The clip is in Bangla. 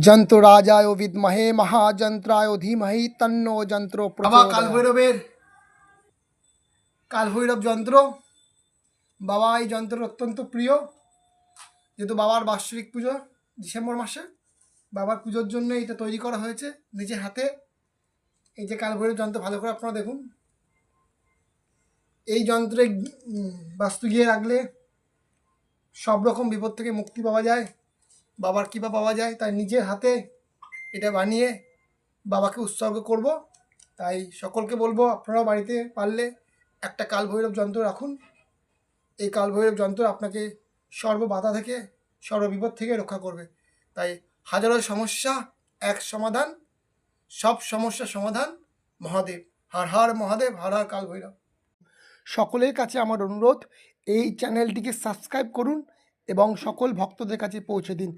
যন্ত্ররাজায় বিদ্মহে মহাযন্ত্রায় ধীমহি তন্নো যন্ত্র বাবা কালভৈরব যন্ত্র। বাবা এই যন্ত্র অত্যন্ত প্রিয়, যেহেতু বাবার বাৎসরিক পুজো ডিসেম্বর মাসে, বাবার পুজোর জন্য এটা তৈরি করা হয়েছে নিজের হাতে। এই যে কালভৈরব যন্ত্র, ভালো করে আপনারা দেখুন। এই যন্ত্রে বাস্তু গিয়ে রাখলে সব রকম বিপদ থেকে মুক্তি পাওয়া যায়, বাবার কৃপা পাওয়া যায়। তাই নিজের হাতে এটা বানিয়ে বাবাকে উৎসর্গ করব। তাই সকলকে বলবো আপনারাও বাড়িতে পারলে একটা কালভৈরব যন্ত্র রাখুন। এই কালভৈরব যন্ত্র আপনাকে সর্ববাধা থেকে, সর্ববিপদ থেকে রক্ষা করবে। তাই হাজারো সমস্যা এক সমাধান, সব সমস্যা সমাধান মহাদেব। হর হর মহাদেব, হর হর কালভৈরব। সকলের কাছে আমার অনুরোধ, এই চ্যানেলটিকে সাবস্ক্রাইব করুন এবং সকল ভক্তদের কাছে পৌঁছে দিন।